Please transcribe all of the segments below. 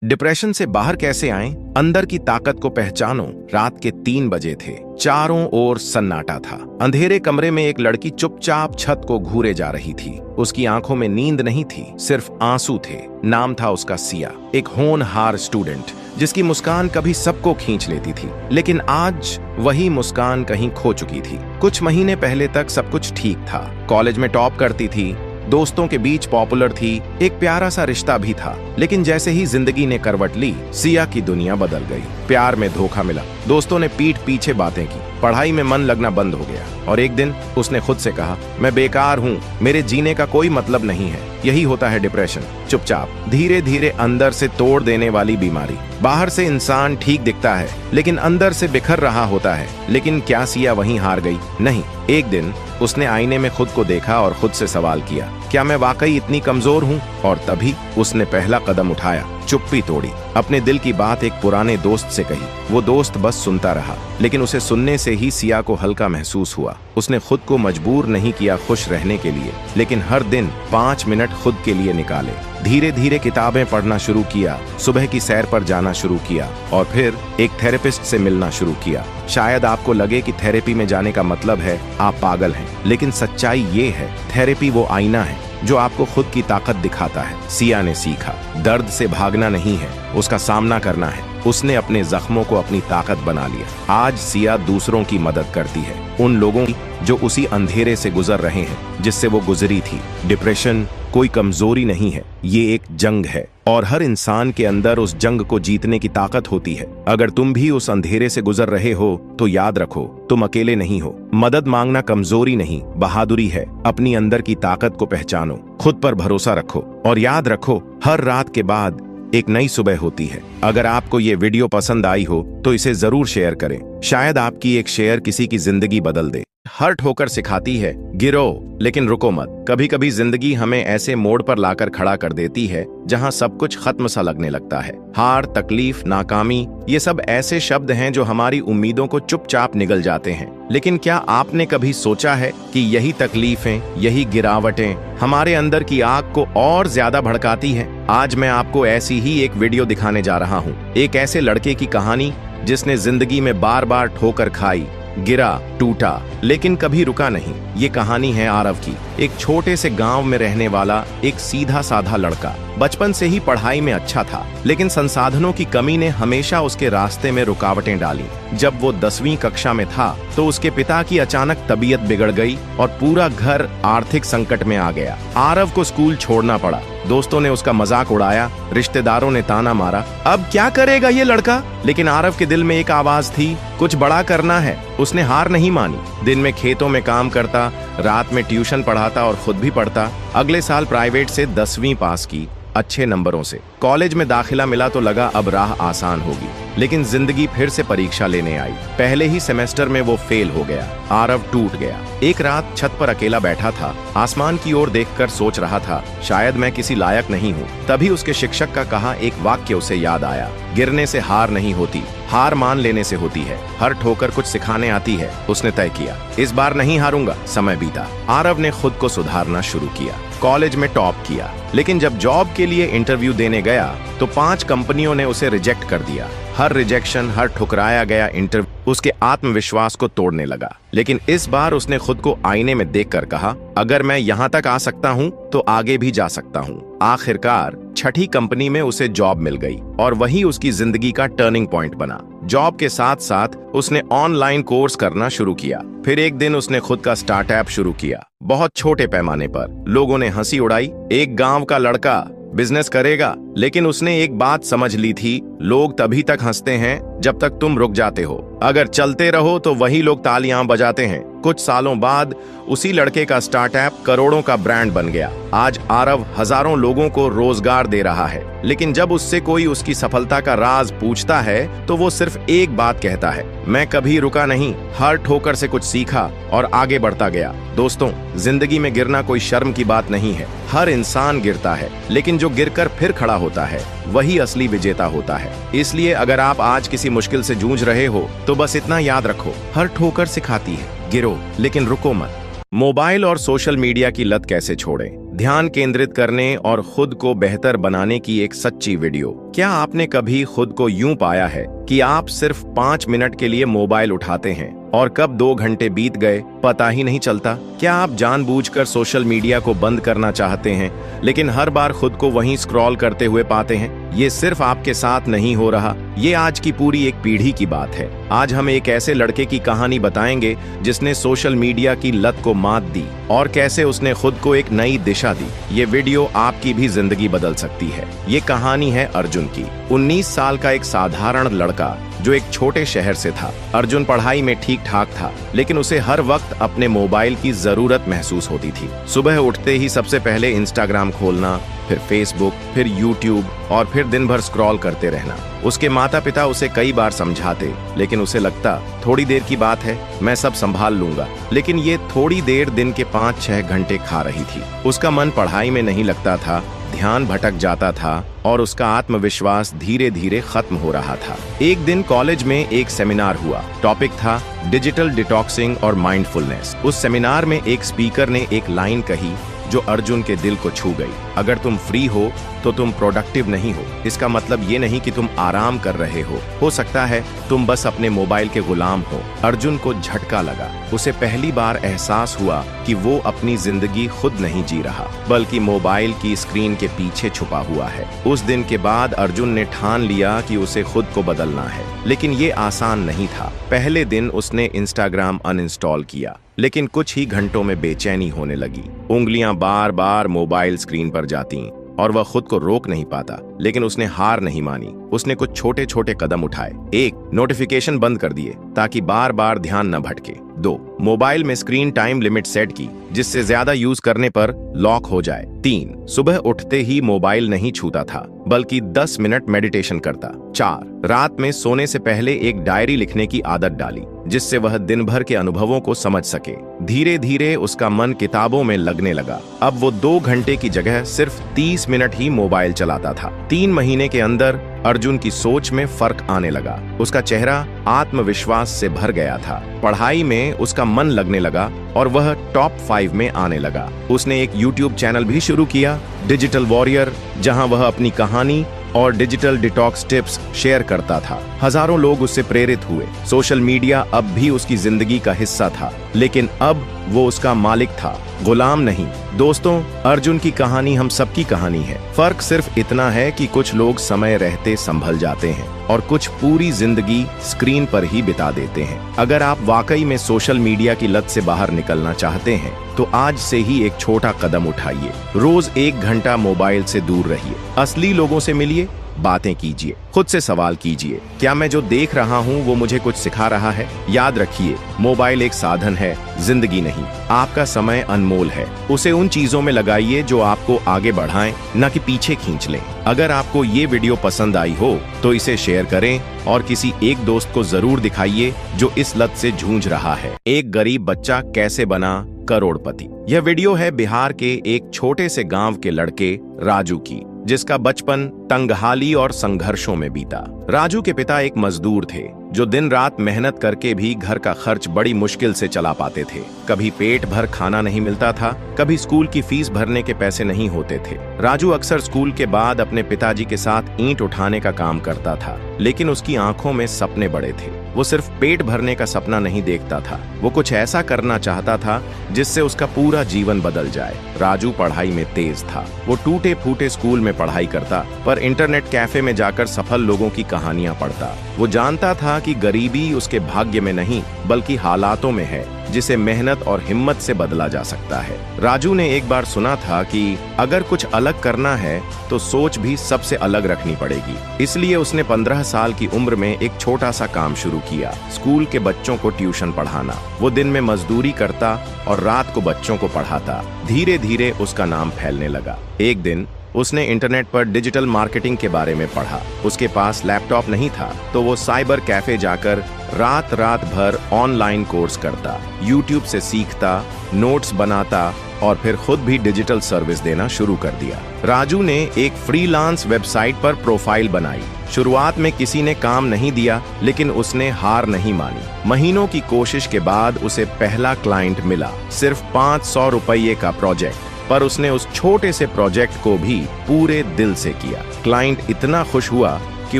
Depression से बाहर कैसे आएं? अंदर की ताकत को पहचानो। रात के 3 बजे थे। चारों ओर सन्नाटा था। अंधेरे कमरे में एक लड़की चुपचाप छत को घूरे जा रही थी। उसकी आंखों में नींद नहीं थी, सिर्फ आंसू थे। नाम था उसका सिया, एक होनहार स्टूडेंट जिसकी मुस्कान कभी सबको खींच लेती थी। लेकिन आज वही मुस्कान कहीं खो चुकी थी। कुछ महीने पहले तक सब कुछ ठीक था। कॉलेज में टॉप करती थी, दोस्तों के बीच पॉपुलर थी, एक प्यारा सा रिश्ता भी था। लेकिन जैसे ही जिंदगी ने करवट ली, सिया की दुनिया बदल गई। प्यार में धोखा मिला, दोस्तों ने पीठ पीछे बातें की, पढ़ाई में मन लगना बंद हो गया और एक दिन उसने खुद से कहा, मैं बेकार हूँ, मेरे जीने का कोई मतलब नहीं है। यही होता है डिप्रेशन, चुपचाप धीरे धीरे अंदर से तोड़ देने वाली बीमारी। बाहर से इंसान ठीक दिखता है लेकिन अंदर से बिखर रहा होता है। लेकिन क्या सिया वहीं हार गई? नहीं। एक दिन उसने आईने में खुद को देखा और खुद से सवाल किया, क्या मैं वाकई इतनी कमजोर हूँ? और तभी उसने पहला कदम उठाया, चुप्पी तोड़ी, अपने दिल की बात एक पुराने दोस्त से कही। वो दोस्त बस सुनता रहा, लेकिन उसे सुनने से ही सिया को हल्का महसूस हुआ। उसने खुद को मजबूर नहीं किया खुश रहने के लिए, लेकिन हर दिन 5 मिनट खुद के लिए निकाले। धीरे धीरे किताबें पढ़ना शुरू किया, सुबह की सैर पर जाना शुरू किया और फिर एक थेरेपिस्ट से मिलना शुरू किया। शायद आपको लगे कि थेरेपी में जाने का मतलब है आप पागल हैं, लेकिन सच्चाई ये है, थेरेपी वो आईना है जो आपको खुद की ताकत दिखाता है। सिया ने सीखा, दर्द से भागना नहीं है, उसका सामना करना है। उसने अपने जख्मों को अपनी ताकत बना लिया। आज सिया दूसरों की मदद करती है, उन लोगों की जो उसी अंधेरे से गुजर रहे हैं जिससे वो गुजरी थी। डिप्रेशन कोई कमजोरी नहीं है, ये एक जंग है और हर इंसान के अंदर उस जंग को जीतने की ताकत होती है। अगर तुम भी उस अंधेरे से गुजर रहे हो तो याद रखो, तुम अकेले नहीं हो। मदद मांगना कमजोरी नहीं, बहादुरी है। अपनी अंदर की ताकत को पहचानो, खुद पर भरोसा रखो और याद रखो, हर रात के बाद एक नई सुबह होती है। अगर आपको ये वीडियो पसंद आई हो तो इसे जरूर शेयर करें। शायद आपकी एक शेयर किसी की जिंदगी बदल दे। हर ठोकर सिखाती है, गिरो लेकिन रुको मत। कभी कभी जिंदगी हमें ऐसे मोड़ पर लाकर खड़ा कर देती है जहां सब कुछ खत्म सा लगने लगता है। हार, तकलीफ, नाकामी, ये सब ऐसे शब्द हैं जो हमारी उम्मीदों को चुपचाप निगल जाते हैं। लेकिन क्या आपने कभी सोचा है कि यही तकलीफें, यही गिरावटें हमारे अंदर की आग को और ज्यादा भड़काती हैं? आज मैं आपको ऐसी ही एक वीडियो दिखाने जा रहा हूँ, एक ऐसे लड़के की कहानी जिसने जिंदगी में बार बार ठोकर खाई, गिरा, टूटा, लेकिन कभी रुका नहीं। ये कहानी है आरव की, एक छोटे से गांव में रहने वाला एक सीधा साधा लड़का। बचपन से ही पढ़ाई में अच्छा था, लेकिन संसाधनों की कमी ने हमेशा उसके रास्ते में रुकावटें डाली। जब वो 10वीं कक्षा में था तो उसके पिता की अचानक तबीयत बिगड़ गई और पूरा घर आर्थिक संकट में आ गया। आरव को स्कूल छोड़ना पड़ा, दोस्तों ने उसका मजाक उड़ाया, रिश्तेदारों ने ताना मारा, अब क्या करेगा ये लड़का? लेकिन आरव के दिल में एक आवाज थी, कुछ बड़ा करना है। उसने हार नहीं मानी। दिन में खेतों में काम करता, रात में ट्यूशन पढ़ाता और खुद भी पढ़ता। अगले साल प्राइवेट से 10वीं पास की, अच्छे नंबरों से। कॉलेज में दाखिला मिला तो लगा अब राह आसान होगी, लेकिन जिंदगी फिर से परीक्षा लेने आई। पहले ही सेमेस्टर में वो फेल हो गया। आरव टूट गया। एक रात छत पर अकेला बैठा था, आसमान की ओर देखकर सोच रहा था, शायद मैं किसी लायक नहीं हूँ। तभी उसके शिक्षक का कहा एक वाक्य उसे याद आया, गिरने से हार नहीं होती, हार मान लेने से होती है। हर ठोकर कुछ सिखाने आती है। उसने तय किया, इस बार नहीं हारूंगा। समय बीता, आरव ने खुद को सुधारना शुरू किया, कॉलेज में टॉप किया। लेकिन जब जॉब के लिए इंटरव्यू देने गया तो 5 कंपनियों ने उसे रिजेक्ट कर दिया। हर रिजेक्शन, हर ठुकराया गया इंटरव्यू उसके आत्मविश्वास को तोड़ने लगा। लेकिन इस बार उसने खुद को आईने में देखकर कहा, अगर मैं यहाँ तक आ सकता हूँ तो आगे भी जा सकता हूँ। आखिरकार 6ठी कंपनी में उसे जॉब मिल गई और वही उसकी जिंदगी का टर्निंग पॉइंट बना। जॉब के साथ साथ उसने ऑनलाइन कोर्स करना शुरू किया। फिर एक दिन उसने खुद का स्टार्टअप शुरू किया, बहुत छोटे पैमाने पर। लोगों ने हंसी उड़ाई, एक गांव का लड़का बिजनेस करेगा। लेकिन उसने एक बात समझ ली थी, लोग तभी तक हंसते हैं जब तक तुम रुक जाते हो। अगर चलते रहो तो वही लोग तालियां बजाते हैं। कुछ सालों बाद उसी लड़के का स्टार्टअप करोड़ों का ब्रांड बन गया। आज आरव हजारों लोगों को रोजगार दे रहा है। लेकिन जब उससे कोई उसकी सफलता का राज पूछता है तो वो सिर्फ एक बात कहता है, मैं कभी रुका नहीं, हर ठोकर से कुछ सीखा और आगे बढ़ता गया। दोस्तों, जिंदगी में गिरना कोई शर्म की बात नहीं है। हर इंसान गिरता है, लेकिन जो गिरकर फिर खड़ा होता है वही असली विजेता होता है। इसलिए अगर आप आज किसी मुश्किल से जूझ रहे हो तो बस इतना याद रखो, हर ठोकर सिखाती है, गिरो लेकिन रुको मत। मोबाइल और सोशल मीडिया की लत कैसे छोड़ें? ध्यान केंद्रित करने और खुद को बेहतर बनाने की एक सच्ची वीडियो। क्या आपने कभी खुद को यूं पाया है कि आप सिर्फ 5 मिनट के लिए मोबाइल उठाते हैं और कब 2 घंटे बीत गए पता ही नहीं चलता? क्या आप जानबूझकर सोशल मीडिया को बंद करना चाहते हैं लेकिन हर बार खुद को वहीं स्क्रॉल करते हुए पाते हैं? ये सिर्फ आपके साथ नहीं हो रहा, ये आज की पूरी एक पीढ़ी की बात है। आज हम एक ऐसे लड़के की कहानी बताएंगे जिसने सोशल मीडिया की लत को मात दी और कैसे उसने खुद को एक नई दिशा दी। ये वीडियो आपकी भी जिंदगी बदल सकती है। ये कहानी है अर्जुन की। 19 साल का एक साधारण लड़का जो एक छोटे शहर से था। अर्जुन पढ़ाई में ठीक ठाक था, लेकिन उसे हर वक्त अपने मोबाइल की जरूरत महसूस होती थी। सुबह उठते ही सबसे पहले इंस्टाग्राम खोलना, फिर फेसबुक, फिर यूट्यूब और फिर दिन भर स्क्रॉल करते रहना। उसके माता पिता उसे कई बार समझाते, लेकिन उसे लगता थोड़ी देर की बात है, मैं सब संभाल लूंगा। लेकिन ये थोड़ी देर दिन के 5-6 घंटे खा रही थी। उसका मन पढ़ाई में नहीं लगता था, ध्यान भटक जाता था और उसका आत्मविश्वास धीरे धीरे खत्म हो रहा था। एक दिन कॉलेज में एक सेमिनार हुआ। टॉपिक था डिजिटल डिटॉक्सिंग और माइंडफुलनेस। उस सेमिनार में एक स्पीकर ने एक लाइन कही जो अर्जुन के दिल को छू गई। अगर तुम फ्री हो तो तुम प्रोडक्टिव नहीं हो। इसका मतलब ये नहीं कि तुम आराम कर रहे हो सकता है तुम बस अपने मोबाइल के गुलाम हो। अर्जुन को झटका लगा। उसे पहली बार एहसास हुआ कि वो अपनी जिंदगी खुद नहीं जी रहा, बल्कि मोबाइल की स्क्रीन के पीछे छुपा हुआ है। उस दिन के बाद अर्जुन ने ठान लिया कि उसे खुद को बदलना है, लेकिन ये आसान नहीं था। पहले दिन उसने इंस्टाग्राम अनइंस्टॉल किया, लेकिन कुछ ही घंटों में बेचैनी होने लगी। उंगलियां बार बार मोबाइल स्क्रीन पर जाती और वह खुद को रोक नहीं पाता। लेकिन उसने हार नहीं मानी। उसने कुछ छोटे छोटे कदम उठाए। 1. नोटिफिकेशन बंद कर दिए ताकि बार बार ध्यान न भटके। 2. मोबाइल में स्क्रीन टाइम लिमिट सेट की, जिससे ज्यादा यूज करने पर लॉक हो जाए। 3. सुबह उठते ही मोबाइल नहीं छूता था, बल्कि 10 मिनट मेडिटेशन करता। 4. रात में सोने से पहले एक डायरी लिखने की आदत डाली, जिससे वह दिन भर के अनुभवों को समझ सके। धीरे धीरे उसका मन किताबों में लगने लगा। अब वो 2 घंटे की जगह सिर्फ 30 मिनट ही मोबाइल चलाता था। 3 महीने के अंदर अर्जुन की सोच में फर्क आने लगा। उसका चेहरा आत्मविश्वास से भर गया था। पढ़ाई में उसका मन लगने लगा और वह टॉप 5 में आने लगा। उसने एक यूट्यूब चैनल भी शुरू किया, डिजिटल वॉरियर, जहां वह अपनी कहानी और डिजिटल डिटॉक्स टिप्स शेयर करता था। हजारों लोग उससे प्रेरित हुए। सोशल मीडिया अब भी उसकी जिंदगी का हिस्सा था, लेकिन अब वो उसका मालिक था, गुलाम नहीं। दोस्तों, अर्जुन की कहानी हम सबकी कहानी है। फर्क सिर्फ इतना है कि कुछ लोग समय रहते संभल जाते हैं और कुछ पूरी जिंदगी स्क्रीन पर ही बिता देते हैं। अगर आप वाकई में सोशल मीडिया की लत से बाहर निकलना चाहते हैं, तो आज से ही एक छोटा कदम उठाइए। रोज 1 घंटा मोबाइल से दूर रहिए। असली लोगों से मिलिए, बातें कीजिए, खुद से सवाल कीजिए, क्या मैं जो देख रहा हूँ वो मुझे कुछ सिखा रहा है? याद रखिए, मोबाइल एक साधन है, जिंदगी नहीं। आपका समय अनमोल है, उसे उन चीजों में लगाइए जो आपको आगे बढ़ाएं, न कि पीछे खींच लें। अगर आपको ये वीडियो पसंद आई हो तो इसे शेयर करें और किसी एक दोस्त को जरूर दिखाइए जो इस लत से जूझ रहा है। एक गरीब बच्चा कैसे बना करोड़पति। यह वीडियो है बिहार के एक छोटे से गांव के लड़के राजू की, जिसका बचपन तंगहाली और संघर्षों में बीता। राजू के पिता एक मजदूर थे जो दिन रात मेहनत करके भी घर का खर्च बड़ी मुश्किल से चला पाते थे। कभी पेट भर खाना नहीं मिलता था, कभी स्कूल की फीस भरने के पैसे नहीं होते थे। राजू अक्सर स्कूल के बाद अपने पिताजी के साथ ईंट उठाने का काम करता था, लेकिन उसकी आंखों में सपने बड़े थे। वो सिर्फ पेट भरने का सपना नहीं देखता था, वो कुछ ऐसा करना चाहता था जिससे उसका पूरा जीवन बदल जाए। राजू पढ़ाई में तेज था। वो टूटे फूटे स्कूल में पढ़ाई करता, पर इंटरनेट कैफे में जाकर सफल लोगों की कहानियां पढ़ता। वो जानता था कि गरीबी उसके भाग्य में नहीं, बल्कि हालातों में है, जिसे मेहनत और हिम्मत से बदला जा सकता है। राजू ने एक बार सुना था कि अगर कुछ अलग करना है तो सोच भी सबसे अलग रखनी पड़ेगी। इसलिए उसने 15 साल की उम्र में एक छोटा सा काम शुरू किया, स्कूल के बच्चों को ट्यूशन पढ़ाना। वो दिन में मजदूरी करता और रात को बच्चों को पढ़ाता। धीरे धीरे उसका नाम फैलने लगा। एक दिन उसने इंटरनेट पर डिजिटल मार्केटिंग के बारे में पढ़ा। उसके पास लैपटॉप नहीं था, तो वो साइबर कैफे जाकर रात भर ऑनलाइन कोर्स करता, यूट्यूब से सीखता, नोट्स बनाता और फिर खुद भी डिजिटल सर्विस देना शुरू कर दिया। राजू ने एक फ्रीलांस वेबसाइट पर प्रोफाइल बनाई। शुरुआत में किसी ने काम नहीं दिया, लेकिन उसने हार नहीं मानी। महीनों की कोशिश के बाद उसे पहला क्लाइंट मिला, सिर्फ 500 रुपये का प्रोजेक्ट। पर उसने उस छोटे से प्रोजेक्ट को भी पूरे दिल से किया। क्लाइंट इतना खुश हुआ कि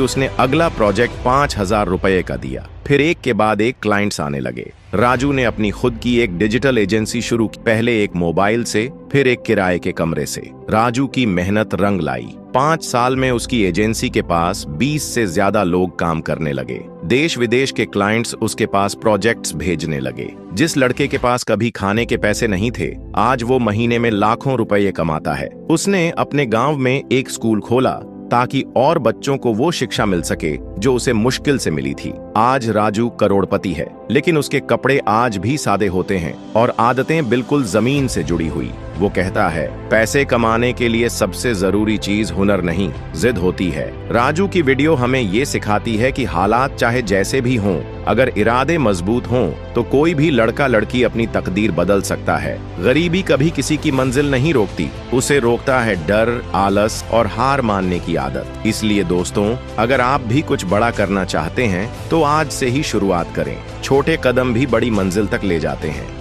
उसने अगला प्रोजेक्ट 5,000 रुपए का दिया। फिर एक के बाद एक क्लाइंट्स आने लगे। राजू ने अपनी खुद की एक डिजिटल एजेंसी शुरू की, पहले एक मोबाइल से, फिर एक किराए के कमरे से। राजू की मेहनत रंग लाई। 5 साल में उसकी एजेंसी के पास 20 से ज्यादा लोग काम करने लगे। देश विदेश के क्लाइंट्स उसके पास प्रोजेक्ट्स भेजने लगे। जिस लड़के के पास कभी खाने के पैसे नहीं थे, आज वो महीने में लाखों रुपए कमाता है। उसने अपने गांव में एक स्कूल खोला ताकि और बच्चों को वो शिक्षा मिल सके जो उसे मुश्किल से मिली थी। आज राजू करोड़पति है, लेकिन उसके कपड़े आज भी सादे होते हैं और आदतें बिल्कुल जमीन से जुड़ी हुई। वो कहता है, पैसे कमाने के लिए सबसे जरूरी चीज हुनर नहीं, जिद होती है। राजू की वीडियो हमें ये सिखाती है कि हालात चाहे जैसे भी हों, अगर इरादे मजबूत हों तो कोई भी लड़का लड़की अपनी तकदीर बदल सकता है। गरीबी कभी किसी की मंजिल नहीं रोकती, उसे रोकता है डर, आलस और हार मानने की आदत। इसलिए दोस्तों, अगर आप भी कुछ बड़ा करना चाहते हैं तो आज से ही शुरुआत करें। छोटे कदम भी बड़ी मंजिल तक ले जाते हैं।